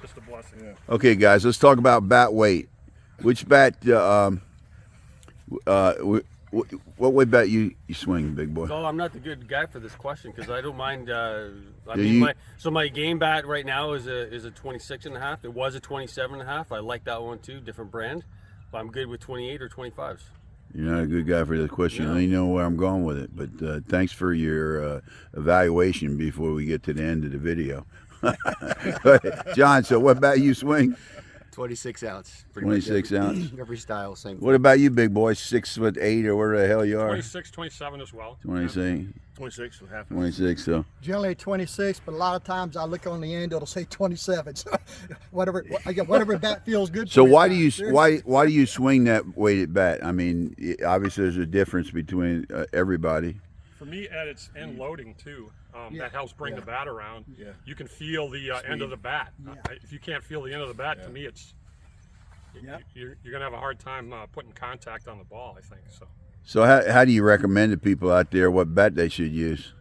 Just a blessing. Yeah. Okay, guys, let's talk about bat weight. Which bat? What weight bat you swing, big boy? So I'm not the good guy for this question because I don't mind. you- My game bat right now is a 26 and a half. It was a 27 and a half. I like that one too, different brand. But I'm good with 28 or 25s. You're not a good guy for this question. No. You know where I'm going with it, but thanks for your evaluation before we get to the end of the video. John, so what bat you swing? 26 ounce. 26 ounce. Every style, same. What about you, big boy? 6'8" or where the hell you are? 26, 27 as well. 26. 26 and a half. 26. So Generally 26, but a lot of times I look on the end, it'll say 27. So whatever bat feels good. So for why you. do you why do you swing that weighted bat? I mean, obviously there's a difference between everybody. For me, Ed, it's end loading too. Yeah. That helps bring the bat around. Yeah. You can feel the end of the bat. Yeah. If you can't feel the end of the bat, Yeah. to me, it's Yep. you're going to have a hard time putting contact on the ball, I think. So how do you recommend to people out there what bat they should use?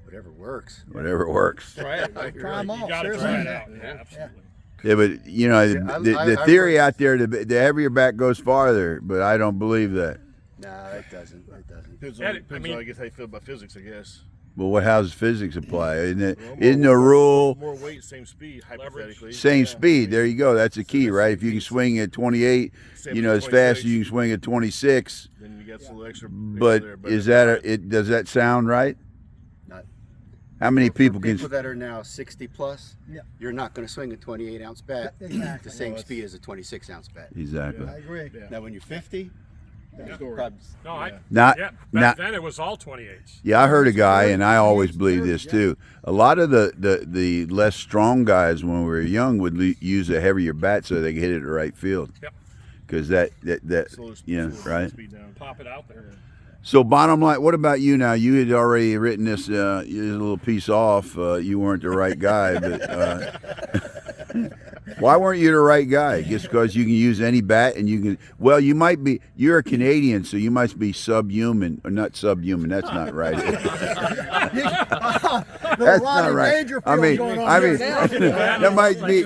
Whatever works. Whatever works. Try it. Try 'em all. You got to seriously. try it out. Yeah. Yeah, absolutely. Yeah, but you know the I theory work- out there, the heavier bat goes farther, but I don't believe that. No, it doesn't. It doesn't. Depends Yeah, on, I depends mean- on I guess how you feel about physics, I guess. Well, how does physics apply? Isn't it? Well, Isn't the rule more weight, same speed, hypothetically. same Yeah. speed? There you go. That's the key, that's right? the If you can key. swing at 28, Same you know, as as fast as 26. you can swing at 26. Then you got a little extra. But there, is that does that sound right? Not. How many For people can? people that are now 60 plus, Yeah. you're not going to swing a 28 ounce bat Exactly. the same Well, speed as a 26 ounce bat. Exactly. I agree. Yeah. Now, when you're 50, Story. probably, No, I. Yeah. Not Yeah, not. back then it was all 28s. Yeah, I heard a guy, and I always believe this too. A lot of the less strong guys when we were young would use a heavier bat so they could hit it at the right field. Yep. Because that Slow- yeah, slow right. Speed down. Pop it out there. So bottom line, what about you now? You had already written this a little piece off. You weren't the right guy, but why weren't you the right guy? Just because you can use any bat and you can. Well, you might be. You're a Canadian, so you must be subhuman or not subhuman. That's not right. That's not right. I mean, that might be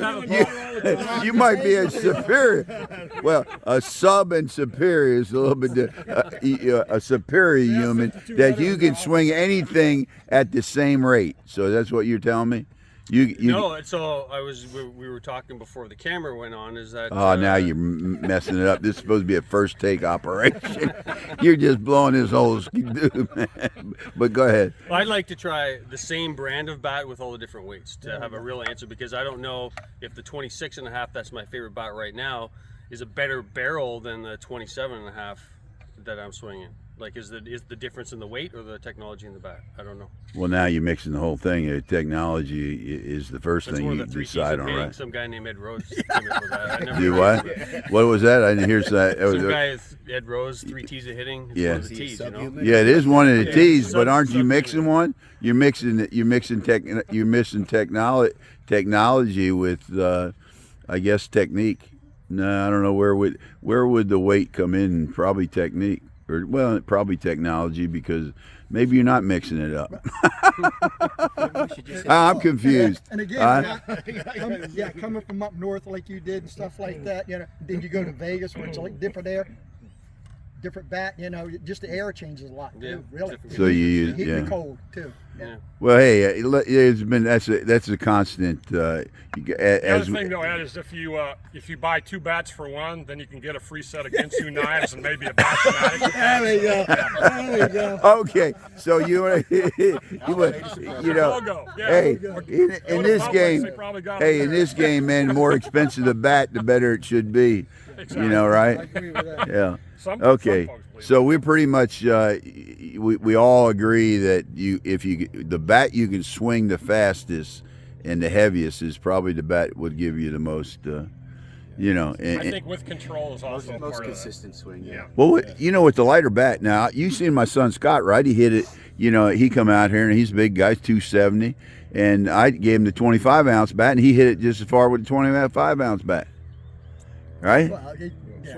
you might be a superior. Well, a sub and superior is a little bit a superior human that you can swing anything at the same rate. So that's what you're telling me. You No, so we were talking before the camera went on. Is that? Oh, now you're messing it up. This is supposed to be a first take operation. You're just blowing this whole skidoo, man. But go ahead. I'd like to try the same brand of bat with all the different weights to have a real answer because I don't know if the 26 and a half, that's my favorite bat right now, is a better barrel than the 27 and a half that I'm swinging. Like, is the difference in the weight or the technology in the bat? I don't know. Well, now you're mixing the whole thing. Technology is the first That's thing one you of the three keys decide of on, hitting. right? Some guy named Ed Rose came up with that. I never Do heard what? of it. What was that? I didn't hear that. Some guy is Ed Rose, 3 T's of hitting. It's Yeah. one of the T's, you know. Subhuman? Yeah, it is one of the T's, but aren't you Subhuman. mixing one? You're mixing technology with, I guess, technique. No, I don't know where would the weight come in? Probably technique, or well, probably technology because maybe you're not mixing it up. I'm confused. And again, coming from up north like you did and stuff like that, then you go to Vegas where it's like different air, different bat, just the air changes a lot too, Yeah, really. different So you use Heat yeah. and cold too. Yeah. Well, hey, it's been that's a constant. The As other thing, though, Ed, is if you buy 2 bats for one, then you can get a free set of Ginsu knives and maybe a bat fanatic. There we go. There we go. okay, so you know. Logo. Yeah. Hey, Or- in go to this Publix, game, they probably got hey, them in there. this game, man, the more expensive the bat, the better it should be. You know, I right? agree with that. Yeah. Some Okay. folks believe So we're pretty much we all agree that the bat you can swing the fastest and the heaviest is probably the bat would give you the most. I think with control is also most part of that. consistent swing. Yeah. Well, with the lighter bat now, you seen my son Scott, right? He hit it. He come out here and he's a big guy, 270, and I gave him the 25 ounce bat, and he hit it just as far with the 25 ounce bat. Right? Well,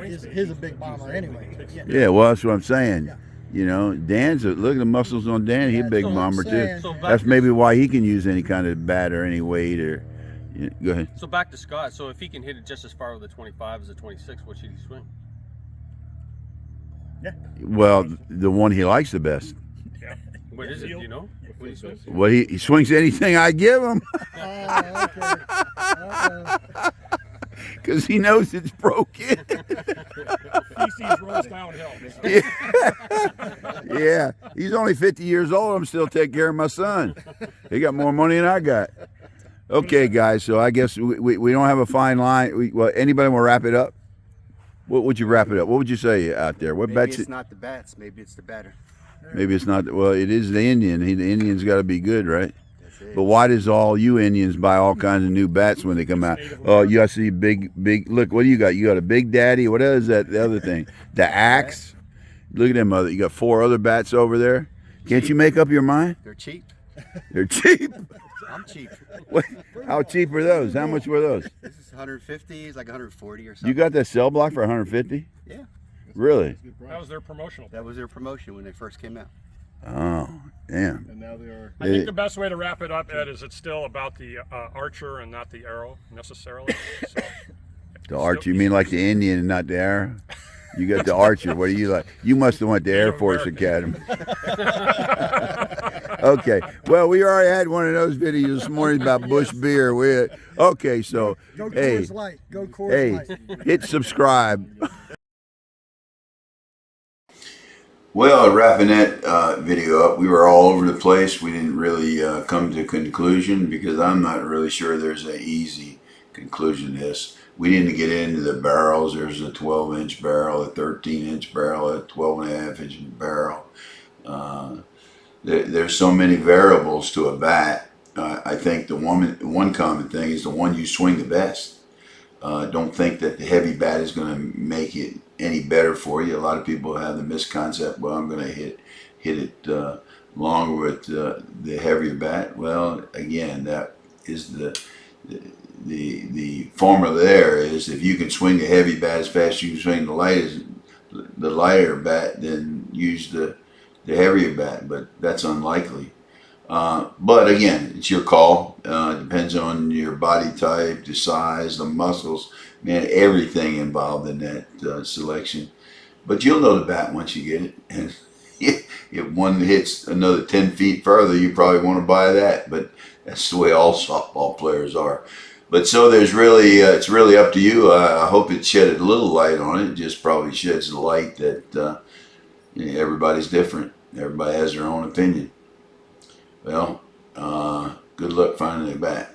he's a big bomber anyway. Yeah. Well, that's what I'm saying. Yeah. Dan's look at the muscles on Dan. He's a big that's what I'm bomber too. saying. So That's maybe why he can use any kind of bat or any weight or, Yeah, go ahead. So back to Scott. So if he can hit it just as far with the 25 as the 26, what should he swing? Well, the one he likes the best. What is it? Do you know? What do you swing? Well, he swings anything I give him Oh, okay. because he knows it's broken. Feces rolls downhill. Yeah, he's only 50 years old. I'm still taking care of my son. He got more money than I got. Okay, guys. So I guess we don't have a fine line. Well, anybody want to wrap it up? What would you wrap it up? What would you say out there? What Maybe bets? it's not the bats. Maybe it's the batter. Maybe it's not. Well, it is the Indian. The Indian's got to be good, right? That's it. But why does all you Indians buy all kinds of new bats when they come out? Oh, you got to see big. Look, what do you got? You got a Big Daddy. What is that? The other thing, the axe. Look at them other. You got 4 other bats over there. Can't you make up your mind? They're cheap. They're cheap. I'm cheap. What? How cheap are those? How much were those? This is 150. It's like 140 or something. You got that cell block for 150? Yeah. Really? That was their promotional. That was their promotion when they first came out. Oh, damn. And now they are. I think the best way to wrap it up, Ed, is it's still about the archer and not the arrow necessarily. So, The archer, you mean like the Indian and not the arrow? You got the archer. What do you like? You must have went to Air Force Academy. Okay. Well, we already had one of those videos this morning about Bush beer. Okay, so Go hey, Coors Light. Go Coors hey, Light. hit subscribe. Well, wrapping that video up, we were all over the place. We didn't really come to a conclusion because I'm not really sure there's an easy conclusion to this. We didn't get into the barrels. There's a 12-inch barrel, a 13-inch barrel, a 12.5-inch barrel. There's so many variables to a bat. I think the one common thing is the one you swing the best. Don't think that the heavy bat is going to make it any better for you. A lot of people have the misconcept, well, I'm going to hit it longer with the heavier bat. Well, again, that is the formula there is if you can swing the heavy bat as fast as you can swing the lighter bat, then use the heavier bat, but that's unlikely. But again, it's your call. Depends on your body type, the size, the muscles, man, everything involved in that selection. But you'll know the bat once you get it. And if one hits another 10 feet further, you probably want to buy that. But that's the way all softball players are. But so there's really, it's really up to you. I hope it shed a little light on it. It just probably sheds the light that everybody's different. Everybody has their own opinion. Well, good luck finding a bat.